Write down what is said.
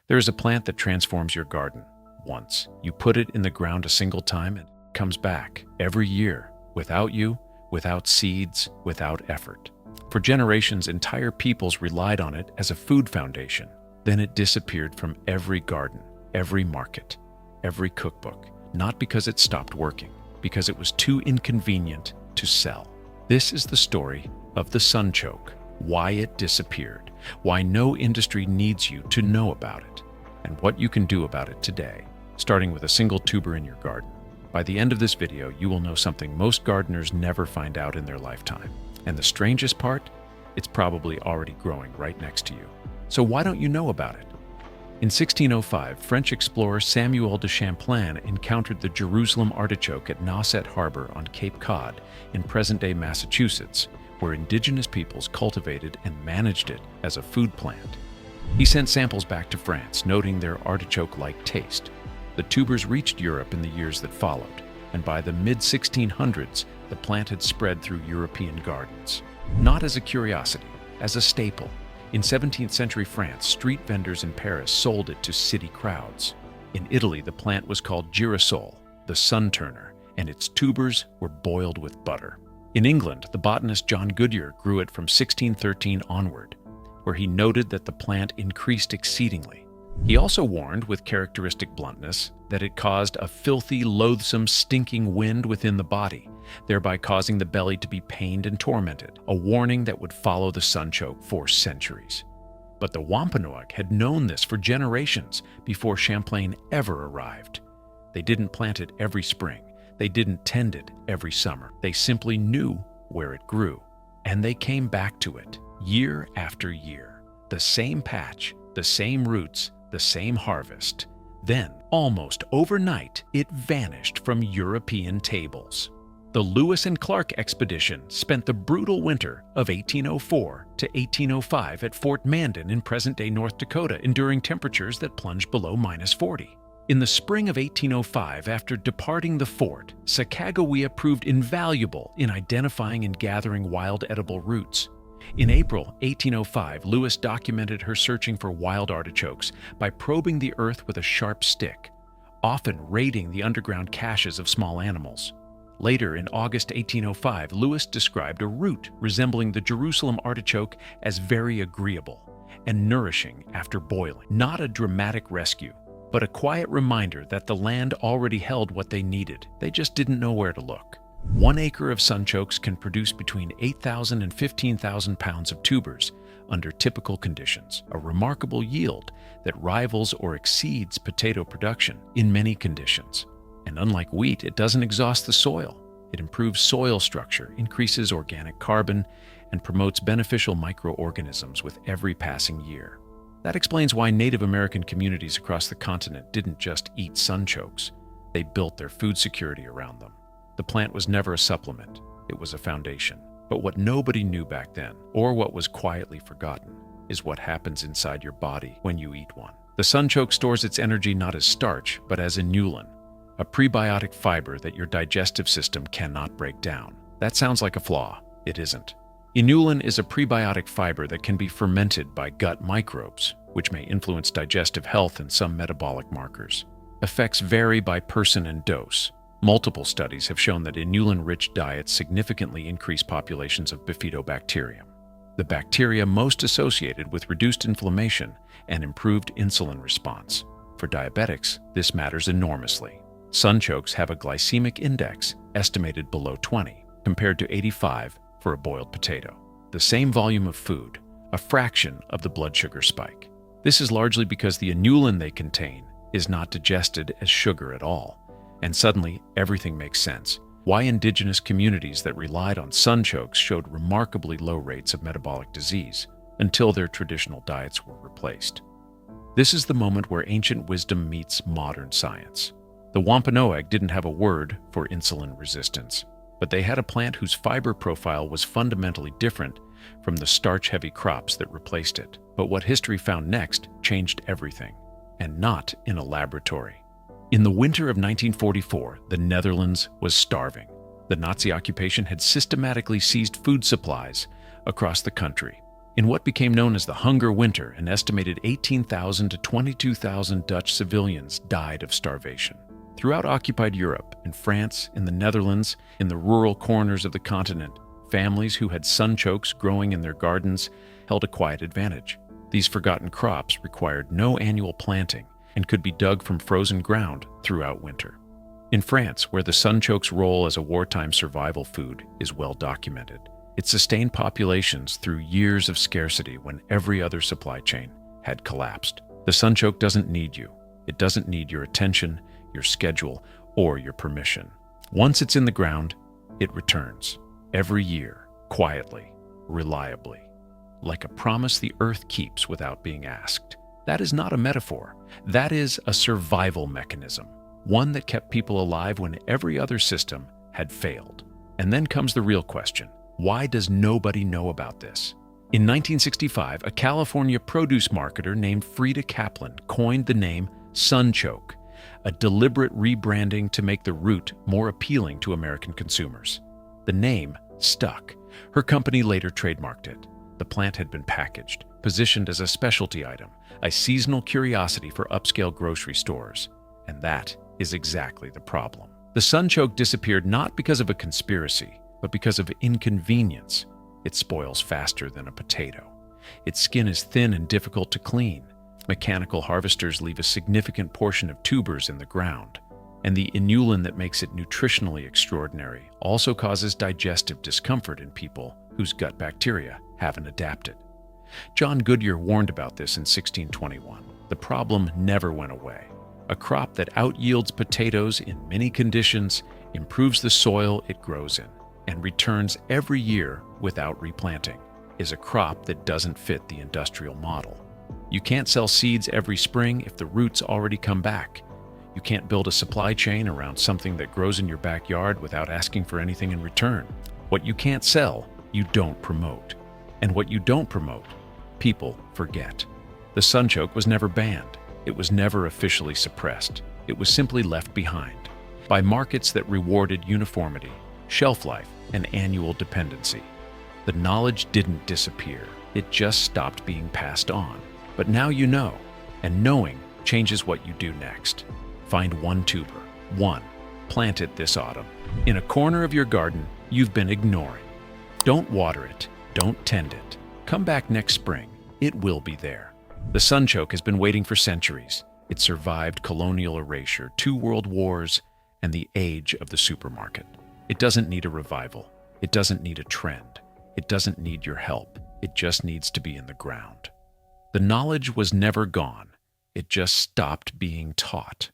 There is a plant that transforms your garden once. You put it in the ground a single time and it comes back every year, without you, without seeds, without effort. For generations, entire peoples relied on it as a food foundation. Then it disappeared from every garden, every market, every cookbook, not because it stopped working, because it was too inconvenient to sell. This is the story of the sunchoke, why it disappeared, why no industry needs you to know about it, and what you can do about it today, starting with a single tuber in your garden. By the end of this video, you will know something most gardeners never find out in their lifetime. And the strangest part, it's probably already growing right next to you. So why don't you know about it? In 1605, French explorer Samuel de Champlain encountered the Jerusalem artichoke at Nauset Harbor on Cape Cod in present-day Massachusetts, where indigenous peoples cultivated and managed it as a food plant. He sent samples back to France, noting their artichoke-like taste. The tubers reached Europe in the years that followed, and by the mid-1600s, the plant had spread through European gardens. Not as a curiosity, as a staple. In 17th century France, street vendors in Paris sold it to city crowds. In Italy, the plant was called girasole, the sun turner, and its tubers were boiled with butter. In England, the botanist John Goodyear grew it from 1613 onward, where he noted that the plant increased exceedingly. He also warned, with characteristic bluntness, that it caused a filthy, loathsome, stinking wind within the body, thereby causing the belly to be pained and tormented, a warning that would follow the sunchoke for centuries. But the Wampanoag had known this for generations before Champlain ever arrived. They didn't plant it every spring. They didn't tend it every summer. They simply knew where it grew, and they came back to it year after year. The same patch, the same roots, the same harvest. Then, almost overnight, it vanished from European tables. The Lewis and Clark expedition spent the brutal winter of 1804 to 1805 at Fort Mandan in present-day North Dakota, enduring temperatures that plunged below -40. In the spring of 1805, after departing the fort, Sacagawea proved invaluable in identifying and gathering wild edible roots. In April 1805, Lewis documented her searching for wild artichokes by probing the earth with a sharp stick, often raiding the underground caches of small animals. Later, in August 1805, Lewis described a root resembling the Jerusalem artichoke as very agreeable and nourishing after boiling. Not a dramatic rescue, but a quiet reminder that the land already held what they needed. They just didn't know where to look. 1 acre of sunchokes can produce between 8,000 and 15,000 pounds of tubers under typical conditions, a remarkable yield that rivals or exceeds potato production in many conditions. And unlike wheat, it doesn't exhaust the soil. It improves soil structure, increases organic carbon, and promotes beneficial microorganisms with every passing year. That explains why Native American communities across the continent didn't just eat sunchokes. They built their food security around them. The plant was never a supplement, it was a foundation. But what nobody knew back then, or what was quietly forgotten, is what happens inside your body when you eat one. The sunchoke stores its energy not as starch, but as inulin, a prebiotic fiber that your digestive system cannot break down. That sounds like a flaw. It isn't. Inulin is a prebiotic fiber that can be fermented by gut microbes, which may influence digestive health and some metabolic markers. Effects vary by person and dose. Multiple studies have shown that inulin-rich diets significantly increase populations of bifidobacterium, the bacteria most associated with reduced inflammation and improved insulin response. For diabetics, this matters enormously. Sunchokes have a glycemic index estimated below 20, compared to 85 for a boiled potato. The same volume of food, a fraction of the blood sugar spike. This is largely because the inulin they contain is not digested as sugar at all. And suddenly, everything makes sense. Why indigenous communities that relied on sunchokes showed remarkably low rates of metabolic disease until their traditional diets were replaced. This is the moment where ancient wisdom meets modern science. The Wampanoag didn't have a word for insulin resistance, but they had a plant whose fiber profile was fundamentally different from the starch-heavy crops that replaced it. But what history found next changed everything, and not in a laboratory. In the winter of 1944, the Netherlands was starving. The Nazi occupation had systematically seized food supplies across the country. In what became known as the Hunger Winter, an estimated 18,000 to 22,000 Dutch civilians died of starvation. Throughout occupied Europe, in France, in the Netherlands, in the rural corners of the continent, families who had sunchokes growing in their gardens held a quiet advantage. These forgotten crops required no annual planting and could be dug from frozen ground throughout winter. In France, where the sunchoke's role as a wartime survival food is well documented, it sustained populations through years of scarcity when every other supply chain had collapsed. The sunchoke doesn't need you. It doesn't need your attention, your schedule, or your permission. Once it's in the ground, it returns. Every year, quietly, reliably, like a promise the earth keeps without being asked. That is not a metaphor. That is a survival mechanism, one that kept people alive when every other system had failed. And then comes the real question. Why does nobody know about this? In 1965, a California produce marketer named Frida Kaplan coined the name sunchoke, a deliberate rebranding to make the root more appealing to American consumers. The name stuck. Her company later trademarked it. The plant had been packaged, positioned as a specialty item, a seasonal curiosity for upscale grocery stores. And that is exactly the problem. The sunchoke disappeared not because of a conspiracy, but because of inconvenience. It spoils faster than a potato. Its skin is thin and difficult to clean. Mechanical harvesters leave a significant portion of tubers in the ground. And the inulin that makes it nutritionally extraordinary also causes digestive discomfort in people whose gut bacteria haven't adapted. John Goodyear warned about this in 1621. The problem never went away. A crop that outyields potatoes in many conditions, improves the soil it grows in, and returns every year without replanting, is a crop that doesn't fit the industrial model. You can't sell seeds every spring if the roots already come back. You can't build a supply chain around something that grows in your backyard without asking for anything in return. What you can't sell, you don't promote. And what you don't promote, people forget. The sunchoke was never banned. It was never officially suppressed. It was simply left behind by markets that rewarded uniformity, shelf life, and annual dependency. The knowledge didn't disappear. It just stopped being passed on. But now you know, and knowing changes what you do next. Find one tuber, one, plant it this autumn, in a corner of your garden you've been ignoring. Don't water it, don't tend it. Come back next spring, it will be there. The sunchoke has been waiting for centuries. It survived colonial erasure, 2 world wars, and the age of the supermarket. It doesn't need a revival. It doesn't need a trend. It doesn't need your help. It just needs to be in the ground. The knowledge was never gone. It just stopped being taught.